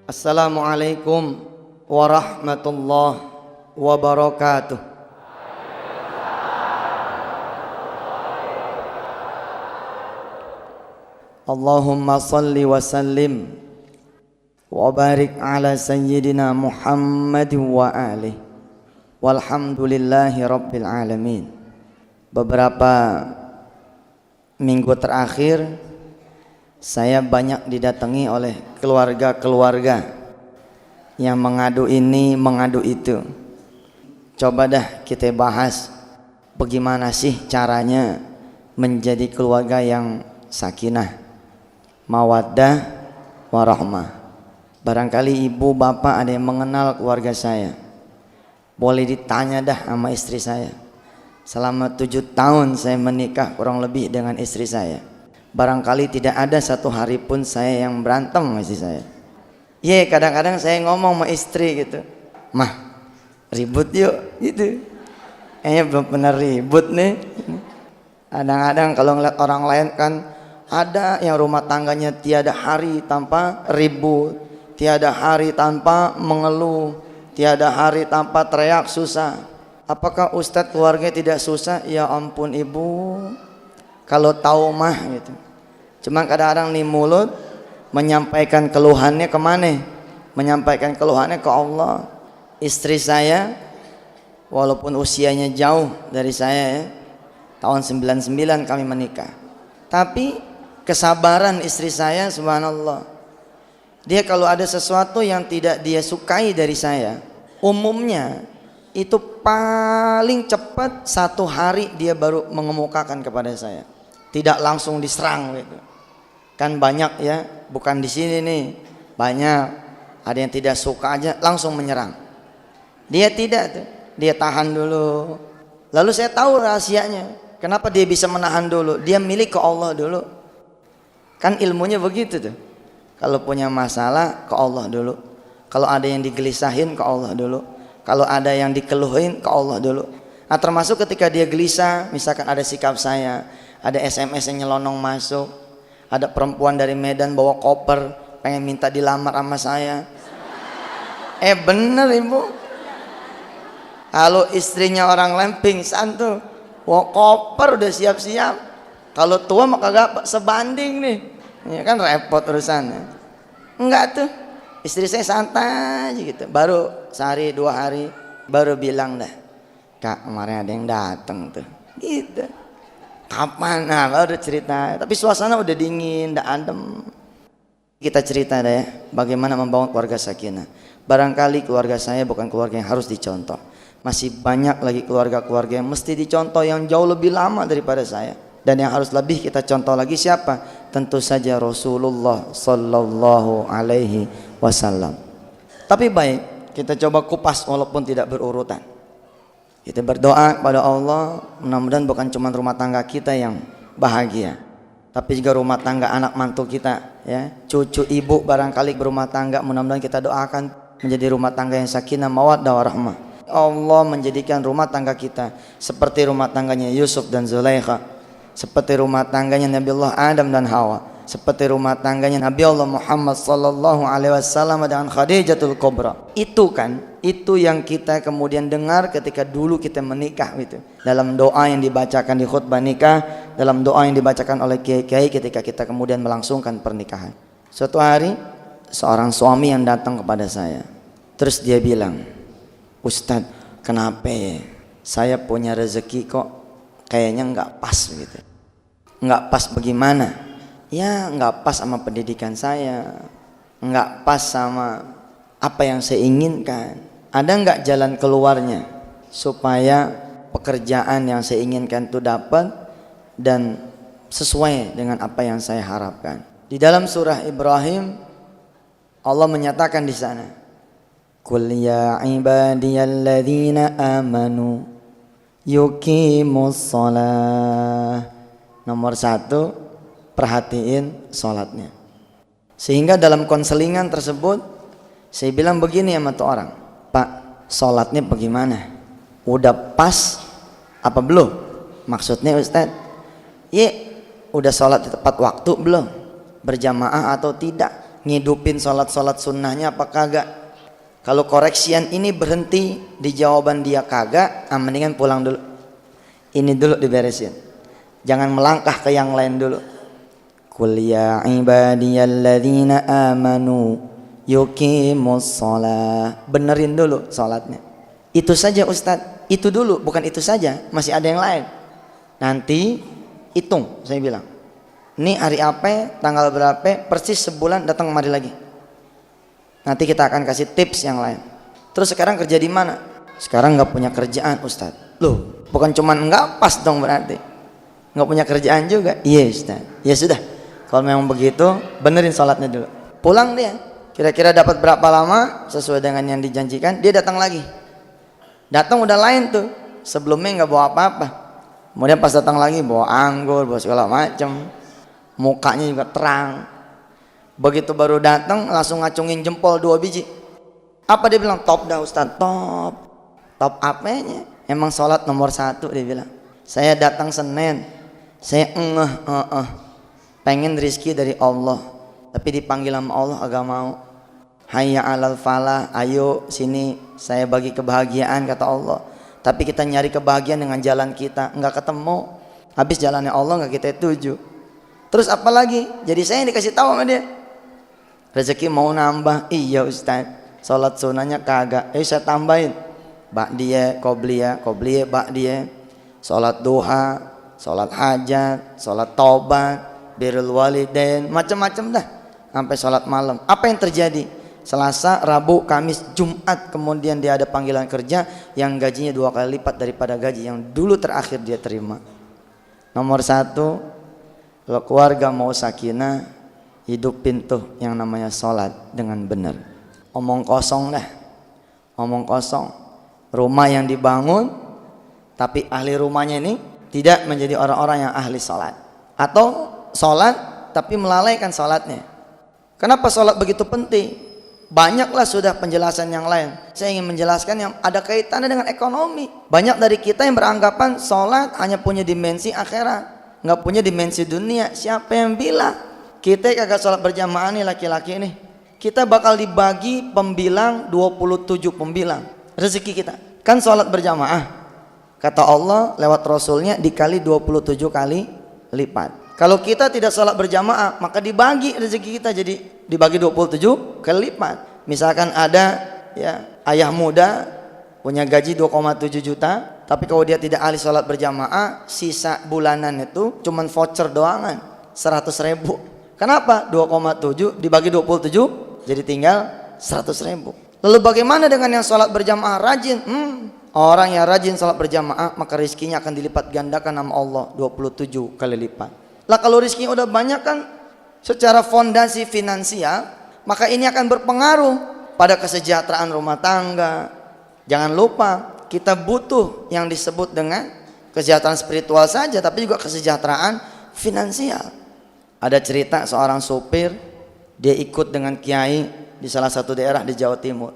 Assalamualaikum warahmatullahi wabarakatuh. Allahumma salli wa sallim wa barik ala sayyidina Muhammad wa alihi walhamdulillahi rabbil alamin. Beberapa minggu terakhir saya banyak didatangi oleh keluarga-keluarga yang mengadu ini, mengadu itu. Coba dah kita bahas bagaimana sih caranya menjadi keluarga yang sakinah, mawaddah, warahmah. Barangkali ibu bapak ada yang mengenal keluarga saya, boleh ditanya dah sama istri saya. Selama 7 tahun saya menikah kurang lebih dengan istri saya, barangkali tidak ada satu hari pun saya yang berantem sama istri saya. Kadang-kadang saya ngomong sama istri gitu, mah ribut yuk gitu. Kayaknya belum pernah ribut nih. Kadang-kadang kalau ngeliat orang lain kan ada yang rumah tangganya tiada hari tanpa ribut, tiada hari tanpa mengeluh, tiada hari tanpa teriak susah. Apakah Ustadz keluarga tidak susah? Ya ampun ibu, kalau tahu mah gitu. Cuma kadang-kadang nih mulut menyampaikan keluhannya kemana? Menyampaikan keluhannya ke Allah. Istri saya walaupun usianya jauh dari saya ya, tahun 99 kami menikah, tapi kesabaran istri saya subhanallah. Dia kalau ada sesuatu yang tidak dia sukai dari saya, umumnya itu paling cepat 1 hari dia baru mengemukakan kepada saya, tidak langsung diserang gitu. Kan banyak ya, bukan di sini nih, banyak ada yang tidak suka aja langsung menyerang. Dia tidak tuh, dia tahan dulu. Lalu saya tahu rahasianya, kenapa dia bisa menahan dulu. Dia milik ke Allah dulu. Kan ilmunya begitu tuh. Kalau punya masalah ke Allah dulu, kalau ada yang digelisahin ke Allah dulu, kalau ada yang dikeluhin ke Allah dulu. Nah, termasuk ketika dia gelisah, misalkan ada sikap saya, ada SMS yang nyelonong masuk, ada perempuan dari Medan bawa koper pengen minta dilamar sama saya. Bener ibu, kalau istrinya orang lain pingsan tuh, bawa koper udah siap-siap. Kalau tua mah kagak sebanding nih, ya kan repot urusannya. Enggak tuh, istri saya santai aja gitu. Baru sehari 2 hari baru bilang dah, Kak kemarin ada yang datang tuh gitu. Kapan? Nah baru cerita, tapi suasana udah dingin, udah adem. Kita cerita deh bagaimana membangun keluarga sakinah. Barangkali keluarga saya bukan keluarga yang harus dicontoh, masih banyak lagi keluarga-keluarga yang mesti dicontoh yang jauh lebih lama daripada saya. Dan yang harus lebih kita contoh lagi siapa? Tentu saja Rasulullah Sallallahu Alaihi Wasallam. Tapi baik, kita coba kupas walaupun tidak berurutan. Kita berdoa pada Allah, mudah-mudahan bukan cuma rumah tangga kita yang bahagia, tapi juga rumah tangga anak mantu kita ya, cucu ibu barangkali berumah tangga, mudah-mudahan kita doakan menjadi rumah tangga yang sakinah, mawaddah, warahmah. Allah menjadikan rumah tangga kita seperti rumah tangganya Yusuf dan Zulaikha, seperti rumah tangganya Nabi Allah Adam dan Hawa, seperti rumah tangganya Nabi Allah Muhammad sallallahu alaihi wasallam dengan Khadijatul Kubra. Itu yang kita kemudian dengar ketika dulu kita menikah gitu. Dalam doa yang dibacakan di khutbah nikah, dalam doa yang dibacakan oleh kiai-kiai ketika kita kemudian melangsungkan pernikahan. Suatu hari seorang suami yang datang kepada saya, terus dia bilang, Ustadz, kenapa ya saya punya rezeki kok kayaknya nggak pas gitu. Nggak pas bagaimana? Ya nggak pas sama pendidikan saya, nggak pas sama apa yang saya inginkan. Ada nggak jalan keluarnya supaya pekerjaan yang saya inginkan itu dapat dan sesuai dengan apa yang saya harapkan? Di dalam surah Ibrahim Allah menyatakan di sana, Qul ya ibadiyalladzina amanu yuqimus shalah. Nomor 1, perhatiin sholatnya. Sehingga dalam konselingan tersebut saya bilang begini sama tuh orang, Pak, sholatnya bagaimana? Udah pas apa belum? Maksudnya Ustadz, udah sholat di tepat waktu belum? Berjamaah atau tidak? ngidupin sholat sunnahnya apa kagak. Kalau koreksian ini berhenti di jawaban dia kagak, mendingan pulang dulu. Ini dulu diberesin, jangan melangkah ke yang lain dulu. Qul ya ibadiyalladzina amanu yuqimus shalah. Benerin dulu sholatnya. Itu saja Ustadz, itu dulu, bukan itu saja, masih ada yang lain. Nanti hitung, saya bilang ini hari apa, tanggal berapa, persis sebulan datang kemari lagi. Nanti kita akan kasih tips yang lain. Terus sekarang kerja di mana? Sekarang nggak punya kerjaan Ustadz. Loh, bukan cuman nggak pas dong, berarti nggak punya kerjaan juga. Iya Ustadz. Ya sudah, kalau memang begitu benerin sholatnya dulu. Pulang dia, kira-kira dapat berapa lama sesuai dengan yang dijanjikan, dia datang lagi. Datang udah lain tuh, sebelumnya nggak bawa apa-apa. Kemudian pas datang lagi bawa anggur, bawa segala macam. Mukanya juga terang. Begitu baru datang langsung ngacungin jempol 2 biji. Apa dia bilang? Top dah Ustaz, top. Top apanya? Emang sholat nomor 1 dia bilang. Saya datang Senin, saya pengen rizki dari Allah, tapi dipanggil sama Allah agak mau. Hayya alal falah, ayo sini saya bagi kebahagiaan kata Allah. Tapi kita nyari kebahagiaan dengan jalan kita, nggak ketemu. Habis jalannya Allah nggak kita tuju. Terus apa lagi? Jadi saya yang dikasih tahu sama dia. Rezeki mau nambah. Iya Ustaz, sholat sunnahnya kagak. Saya tambahin ba'diyah, qobliyah, ba'diyah, sholat duha, sholat hajat, sholat taubat, birrul walidain, macam-macam dah, sampai sholat malam. Apa yang terjadi? Selasa, Rabu, Kamis, Jumat kemudian dia ada panggilan kerja yang gajinya 2 kali lipat daripada gaji yang dulu terakhir dia terima. Nomor 1, kalau keluarga mau sakinah, hidupin tuh yang namanya sholat dengan benar. Omong kosong dah, omong kosong. Rumah yang dibangun tapi ahli rumahnya ini tidak menjadi orang-orang yang ahli sholat, atau sholat tapi melalaikan sholatnya. Kenapa sholat begitu penting? Banyaklah sudah penjelasan yang lain. Saya ingin menjelaskan yang ada kaitannya dengan ekonomi. Banyak dari kita yang beranggapan sholat hanya punya dimensi akhirat, nggak punya dimensi dunia. Siapa yang bilang? Kita kagak sholat berjamaah nih laki-laki nih, kita bakal dibagi pembilang 27 pembilang rezeki kita. Kan sholat berjamaah, kata Allah lewat Rasulnya dikali 27 kali lipat. Kalau kita tidak sholat berjamaah, maka dibagi rezeki kita jadi dibagi 27 kali lipat. Misalkan ada ya ayah muda punya gaji 2,7 juta, tapi kalau dia tidak ahli sholat berjamaah, sisa bulanan itu cuman voucher doangan 100.000. Kenapa? 2,7 dibagi 27 jadi tinggal 100.000. Lalu bagaimana dengan yang sholat berjamaah rajin? Orang yang rajin sholat berjamaah maka rizkinya akan dilipat gandakan sama Allah 27 kali lipat. Lah kalau rizkinya udah banyak kan secara fondasi finansial, maka ini akan berpengaruh pada kesejahteraan rumah tangga. Jangan lupa kita butuh yang disebut dengan kesejahteraan spiritual saja, tapi juga kesejahteraan finansial. Ada cerita seorang sopir, dia ikut dengan kiai di salah satu daerah di Jawa Timur.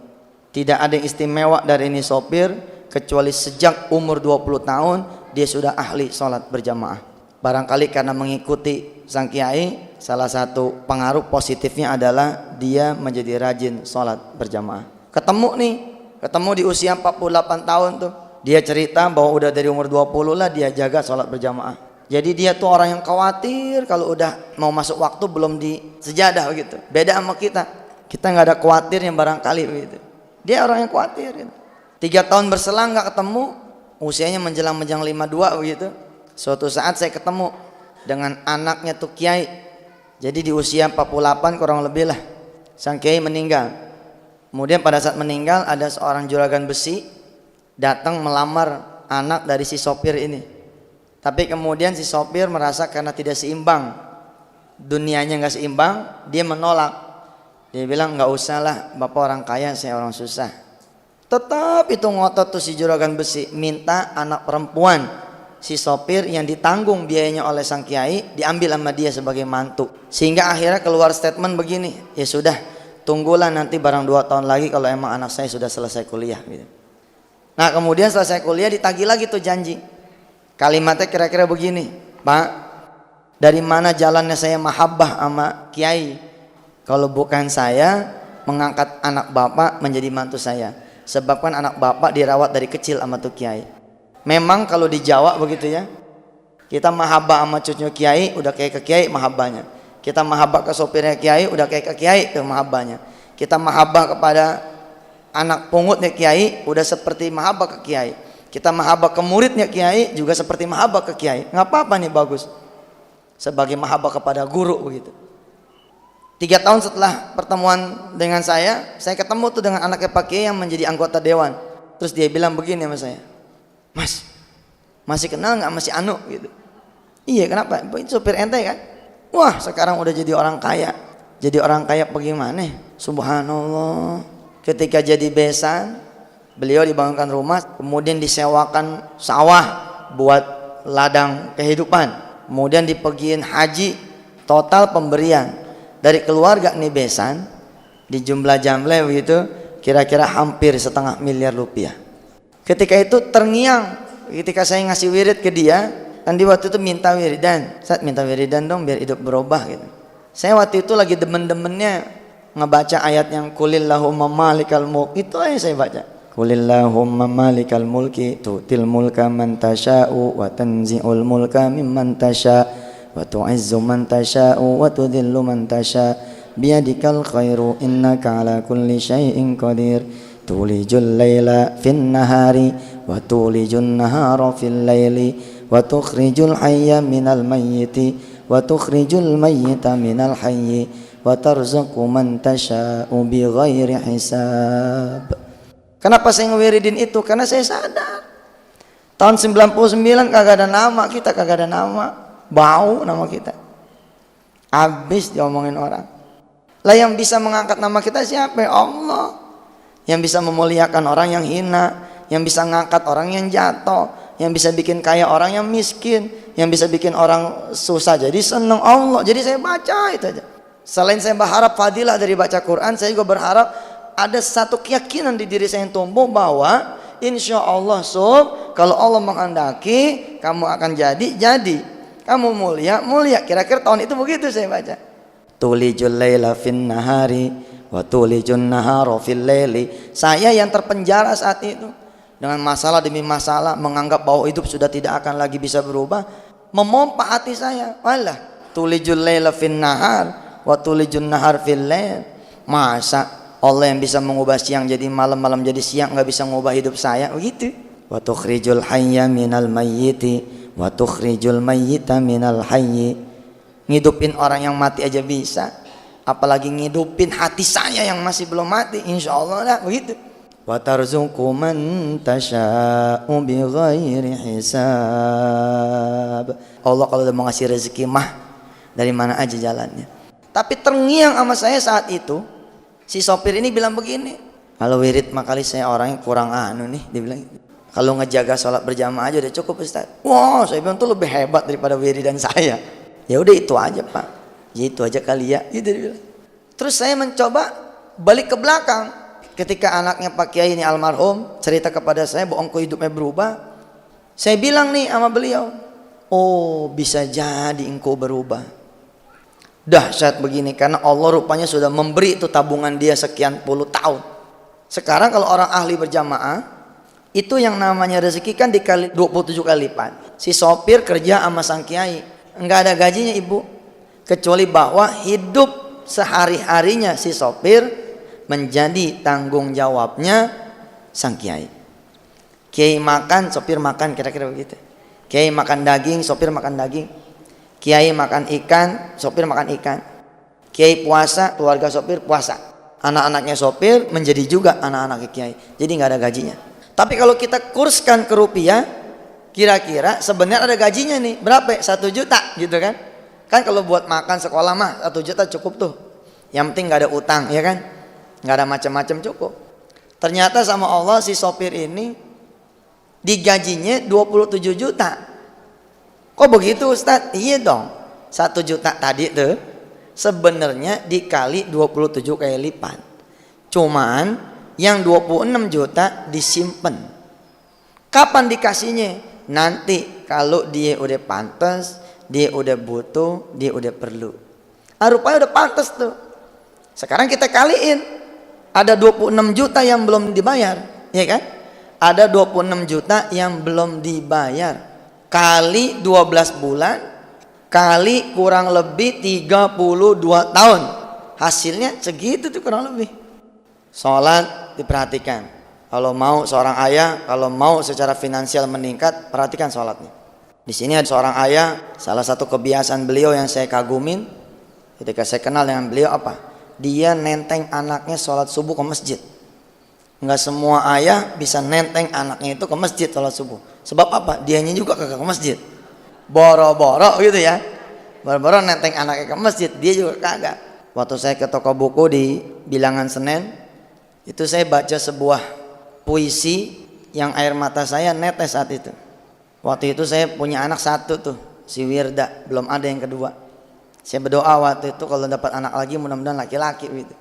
Tidak ada yang istimewa dari ini sopir, kecuali sejak umur 20 tahun dia sudah ahli sholat berjamaah. Barangkali karena mengikuti sang kiai, salah satu pengaruh positifnya adalah dia menjadi rajin sholat berjamaah. Ketemu di usia 48 tahun tuh, dia cerita bahwa udah dari umur 20 lah dia jaga sholat berjamaah. Jadi dia tuh orang yang khawatir kalau udah mau masuk waktu belum di sejadah gitu. Beda sama kita nggak ada khawatir yang barangkali begitu. Dia orang yang khawatir gitu. 3 tahun berselang nggak ketemu, usianya menjelang 52 begitu. Suatu saat saya ketemu dengan anaknya tuh kiai. Jadi di usia 48 kurang lebih lah sang kiai meninggal. Kemudian pada saat meninggal ada seorang juragan besi datang melamar anak dari si sopir ini. Tapi kemudian si sopir merasa karena tidak seimbang, dunianya nggak seimbang, dia menolak. Dia bilang nggak usah lah, bapak orang kaya, saya orang susah. Tetap itu ngotot tuh si juragan besi, minta anak perempuan si sopir yang ditanggung biayanya oleh sang kiai diambil sama dia sebagai mantu. Sehingga akhirnya keluar statement begini, ya sudah, tunggulah nanti barang 2 tahun lagi kalau emang anak saya sudah selesai kuliah gitu. Nah kemudian selesai kuliah ditagih lagi tuh janji. Kalimatnya kira-kira begini, Pak, dari mana jalannya saya mahabbah sama kiai, Kalau bukan saya mengangkat anak bapak menjadi mantu saya. Sebab kan anak bapak dirawat dari kecil sama tuh kiai. Memang kalau di Jawa begitu ya. Kita mahabbah sama cucu kiai udah kayak ke kiai mahabbahnya. Kita mahabbah ke sopirnya kiai udah kayak ke kiai ke mahabbahnya. Kita mahabbah kepada anak pungutnya kiai udah seperti mahabbah ke kiai. Kita mahabbah ke muridnya kiai juga seperti mahabbah ke kiai. Nggak apa-apa nih, bagus. Sebagai mahabbah kepada guru begitu. 3 tahun setelah pertemuan dengan saya ketemu tuh dengan anaknya Pak Kiai yang menjadi anggota dewan. Terus dia bilang begini sama saya, "Mas, masih kenal nggak masih Anu?" gitu. "Iya, kenapa? Itu sopir ente kan?" "Wah, sekarang udah jadi orang kaya." Jadi orang kaya bagaimana? Subhanallah. Ketika jadi besan, beliau dibangunkan rumah, kemudian disewakan sawah buat ladang kehidupan. Kemudian dipergiin haji, total pemberian dari keluarga nih besan di jumlah jamle begitu kira-kira hampir 1,5 miliar rupiah. Ketika itu terngiang ketika saya ngasih wirid ke dia, kan di waktu itu minta wiridan, "Ustaz, minta wiridan dong biar hidup berubah," gitu. Saya waktu itu lagi demen-demennya ngebaca ayat yang qulillahumma malikal mulk, itu aja saya baca. Qulillahumma malikal mulki tu'til mulka man tasha'u wa tanzi'ul mulka mimman tasha' wa tu'izzu man tasha'u wa tudhillu man tasha' biyadikal khairu innaka ala kulli syai'in qadir tulijul laila fin nahari wa tulijun nahara fil laili wa tukhrijul hayya minal mayyiti wa tukhrijul mayyita minal hayyi wa tarzuqu man tasha'u bighairi hisab. Kenapa saya ngewiridin itu? Karena saya sadar tahun 99 kagak ada nama kita, kagak ada nama, bau nama kita, habis diomongin orang. Lah yang bisa mengangkat nama kita siapa? Allah. Yang bisa memuliakan orang yang hina, yang bisa ngangkat orang yang jatuh, yang bisa bikin kaya orang yang miskin, yang bisa bikin orang susah jadi seneng, Allah. Jadi saya baca itu aja. Selain saya berharap fadilah dari baca Quran, saya juga berharap ada satu keyakinan di diri saya yang tumbuh bahwa insya Allah kalau Allah menghendaki kamu akan jadi, kamu mulia. Kira-kira tahun itu begitu saya baca. Tulijul laila fin nahari wa tulijun nahara fil laili. Saya yang terpenjara saat itu dengan masalah demi masalah, menganggap bahwa hidup sudah tidak akan lagi bisa berubah, memompa hati saya. Walah, tulijul laila fin nahar wa tulijun nahar fil lail. Masa Allah yang bisa mengubah siang jadi malam, malam jadi siang, nggak bisa mengubah hidup saya? Begitu. Wa tukhrijul hayya minal mayyiti wa tukhrijul mayyita minal hayyi. Ngidupin orang yang mati aja bisa, apalagi ngidupin hati saya yang masih belum mati. Insya Allah lah begitu. Wa tarzuqu man tasha'u bighairi hisab. Allah kalau udah mau ngasih rezeki mah dari mana aja jalannya. Tapi terngiang sama saya saat itu. Si sopir ini bilang begini, "Kalau wirid makali saya orangnya kurang anu nih," dia bilang. "Kalau ngejaga sholat berjamaah aja udah cukup, Ustaz." Wah, saya bilang tuh lebih hebat daripada wiridan saya. Ya udah itu aja, Pak. Ya itu aja kali ya, gitu dia bilang. Terus saya mencoba balik ke belakang. Ketika anaknya Pak Kiai ini almarhum cerita kepada saya bahwa engkau hidupnya berubah, saya bilang nih sama beliau, "Oh, bisa jadi engkau berubah." Dahsyat begini karena Allah rupanya sudah memberi itu tabungan dia sekian puluh tahun. Sekarang kalau orang ahli berjamaah itu yang namanya rezeki kan dikali 27 kali lipat. Si sopir kerja sama sang kiai enggak ada gajinya, Ibu, kecuali bahwa hidup sehari-harinya si sopir menjadi tanggung jawabnya sang kiai. Kiai makan, sopir makan, kira-kira begitu. Kiai makan daging, sopir makan daging. Kiai makan ikan, sopir makan ikan. Kiai puasa, keluarga sopir puasa. Anak-anaknya sopir menjadi juga anak-anaknya kiai. Jadi nggak ada gajinya. Tapi kalau kita kurskan ke rupiah, kira-kira sebenarnya ada gajinya nih. Berapa? 1 juta gitu kan? Kan kalau buat makan sekolah mah 1 juta cukup tuh. Yang penting nggak ada utang, ya kan? Nggak ada macam-macam, cukup. Ternyata sama Allah si sopir ini digajinya 27 juta. Kok begitu, Ustaz? Iya dong, 1 juta tadi tuh sebenarnya dikali 27 kali lipat. Cuman yang 26 juta disimpan. Kapan dikasihnya? Nanti kalau dia udah pantas, dia udah butuh, dia udah perlu. Rupanya udah pantas tuh. Sekarang kita kaliin, ada 26 juta yang belum dibayar, ya kan? Ada 26 juta yang belum dibayar, kali 12 bulan, kali kurang lebih 32 tahun, hasilnya segitu tuh kurang lebih. Sholat diperhatikan. Kalau mau seorang ayah, kalau mau secara finansial meningkat, perhatikan sholatnya. Di sini ada seorang ayah, salah satu kebiasaan beliau yang saya kagumin ketika saya kenal dengan beliau apa? Dia nenteng anaknya sholat subuh ke masjid. Enggak semua ayah bisa nenteng anaknya itu ke masjid sholat subuh. Sebab apa? Dianya juga kagak ke masjid. Boro-boro gitu ya. Boro-boro nenteng anaknya ke masjid, dia juga kagak. Waktu saya ke toko buku di Bilangan Senen, itu saya baca sebuah puisi yang air mata saya netes saat itu. Waktu itu saya punya anak satu tuh, si Wirda, belum ada yang kedua. Saya berdoa waktu itu kalau dapat anak lagi mudah-mudahan laki-laki gitu.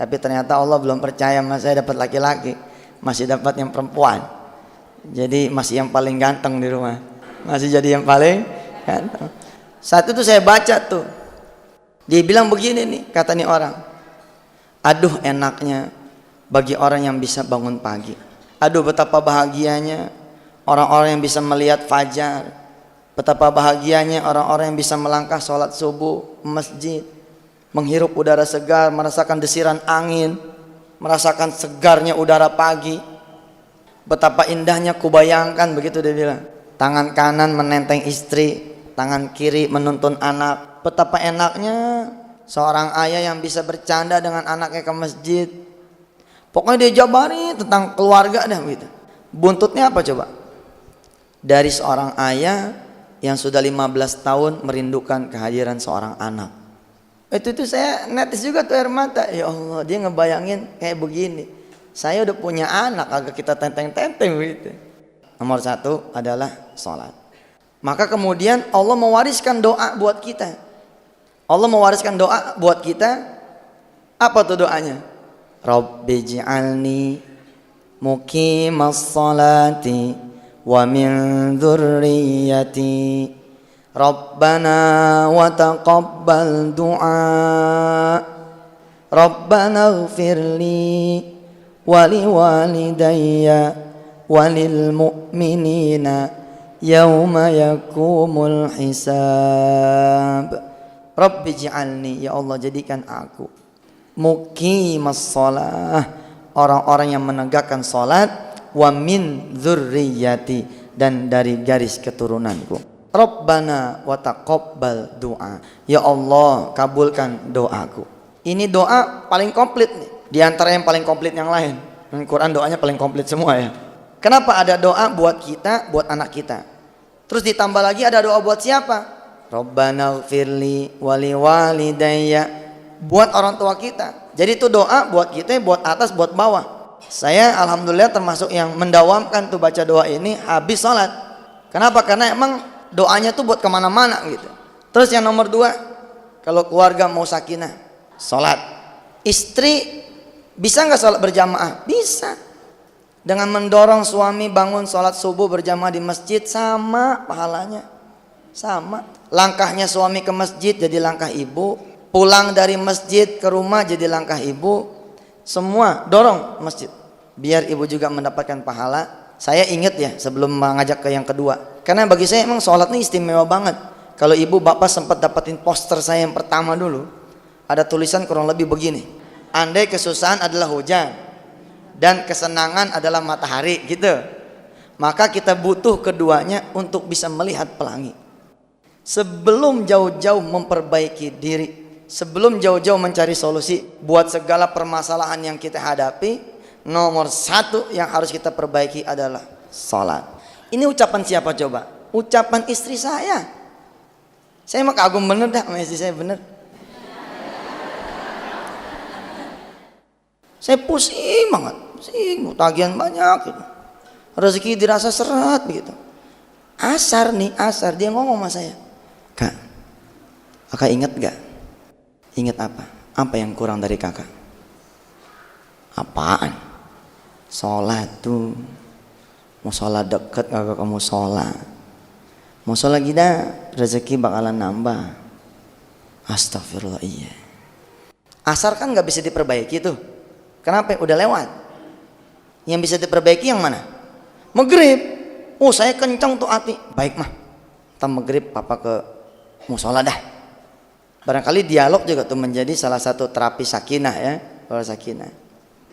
Tapi ternyata Allah belum percaya mas saya dapat laki-laki, masih dapat yang perempuan. Jadi masih yang paling ganteng di rumah, masih jadi yang paling ganteng. Saat itu saya baca tuh, dia bilang begini nih, kata nih orang, aduh enaknya bagi orang yang bisa bangun pagi. Aduh betapa bahagianya orang-orang yang bisa melihat fajar. Betapa bahagianya orang-orang yang bisa melangkah sholat subuh masjid, menghirup udara segar, merasakan desiran angin, merasakan segarnya udara pagi. Betapa indahnya kubayangkan, begitu dia bilang. Tangan kanan menenteng istri, tangan kiri menuntun anak. Betapa enaknya seorang ayah yang bisa bercanda dengan anaknya ke masjid. Pokoknya dia jabari tentang keluarga dah gitu. Buntutnya apa coba? Dari seorang ayah yang sudah 15 tahun merindukan kehadiran seorang anak. Itu saya netes juga tuh air mata. Ya Allah, dia ngebayangin kayak begini. Saya udah punya anak, agak kita tenteng-tenteng gitu. Nomor satu adalah sholat. Maka kemudian Allah mewariskan doa buat kita. Allah mewariskan doa buat kita. Apa tuh doanya? Rabbi ji'alni muqimas sholati wa min dzurriyyati Rabbana wa taqabbal du'a Rabbana ighfirli wa liwalidayya wa lil mu'minina yauma yakumul hisab. Rabbi ji'alni, ya Allah jadikan aku muqimas shalah, orang-orang yang menegakkan salat, wa min dzurriyyati, dan dari garis keturunanku. Rabbana wa taqabbal du'a, ya Allah kabulkan doaku. Ini doa paling komplit nih, di antara yang paling komplit yang lain. Quran doanya paling komplit semua ya. Kenapa ada doa buat kita, buat anak kita? Terus ditambah lagi ada doa buat siapa? Rabbana ighfirli wa liwalidayya, buat orang tua kita. Jadi itu doa buat kita, buat atas, buat bawah. Saya alhamdulillah termasuk yang mendawamkan tuh baca doa ini habis sholat. Kenapa? Karena emang doanya tuh buat kemana-mana gitu. Terus yang nomor dua, kalau keluarga mau sakinah, sholat. Istri bisa nggak sholat berjamaah? Bisa. Dengan mendorong suami bangun sholat subuh berjamaah di masjid, sama pahalanya. Sama. Langkahnya suami ke masjid jadi langkah ibu, pulang dari masjid ke rumah jadi langkah ibu. Semua dorong masjid, biar ibu juga mendapatkan pahala. Saya ingat ya sebelum mengajak ke yang kedua, karena bagi saya emang sholat ini istimewa banget. Kalau ibu bapak sempat dapetin poster saya yang pertama dulu, ada tulisan kurang lebih begini, andai kesusahan adalah hujan dan kesenangan adalah matahari gitu, maka kita butuh keduanya untuk bisa melihat pelangi. Sebelum jauh-jauh memperbaiki diri, sebelum jauh-jauh mencari solusi buat segala permasalahan yang kita hadapi, nomor satu yang harus kita perbaiki adalah sholat. Ini ucapan siapa coba? Ucapan istri saya. Saya mah kagum bener dah sama istri saya, bener. Saya pusing banget, pusing, tagihan banyak gitu. Rezeki dirasa seret gitu. Asar nih, asar dia ngomong sama saya, Kak, kakak inget gak? Ingat apa? Apa yang kurang dari kakak? Apaan? Sholat tuh. Mau sholat deket kakak kamu sholat. Mau sholat kita rezeki bakalan nambah. Astagfirullah, iya. Asar kan nggak bisa diperbaiki tuh. Kenapa? Udah lewat. Yang bisa diperbaiki yang mana? Maghrib. Oh saya kencang tuh hati. Baik mah. Ntar maghrib papa ke musola dah. Barangkali dialog juga tuh menjadi salah satu terapi sakinah ya. Kalau sakinah.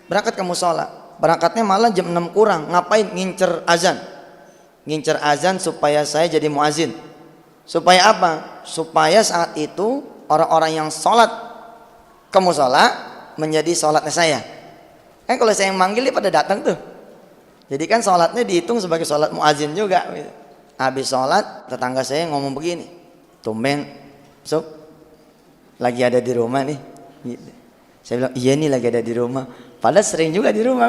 Berangkat ke musola. Berangkatnya malah jam 6 kurang. Ngapain? Ngincer azan. Ngincer azan supaya saya jadi muazin. Supaya apa? Supaya saat itu orang-orang yang sholat ke musola menjadi sholatnya saya. Kan kalau saya yang manggil dia pada datang tuh. Jadi kan sholatnya dihitung sebagai sholat muazin juga. Habis sholat tetangga saya ngomong begini, tumben, Sob, lagi ada di rumah nih. Gitu. Saya bilang iya nih lagi ada di rumah. Padahal sering juga di rumah.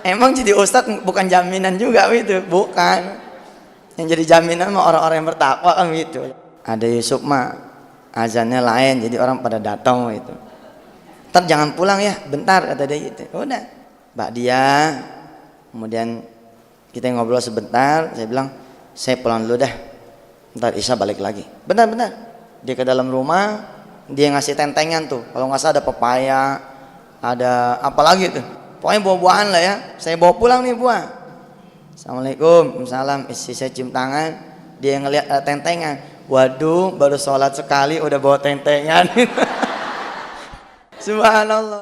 Emang jadi ustadz bukan jaminan juga gitu, bukan. Yang jadi jaminan mah orang-orang yang bertakwa kan gitu. Ada Yusuf mah azannya lain, jadi orang pada datang gitu. Ntar jangan pulang ya, bentar kata dia gitu. Udah, Mbak dia, kemudian kita ngobrol sebentar. Saya bilang saya pulang dulu dah, ntar Isya balik lagi. Bentar, dia ke dalam rumah, dia ngasih tentengan tuh. Kalau nggak salah ada pepaya, ada apa lagi tuh. Pokoknya buah-buahan lah ya. Saya bawa pulang nih buah. Assalamualaikum, salam. Istri saya cium tangan, dia ngelihat ada tentengan. Waduh, baru sholat sekali udah bawa tentengan. Subhanallah.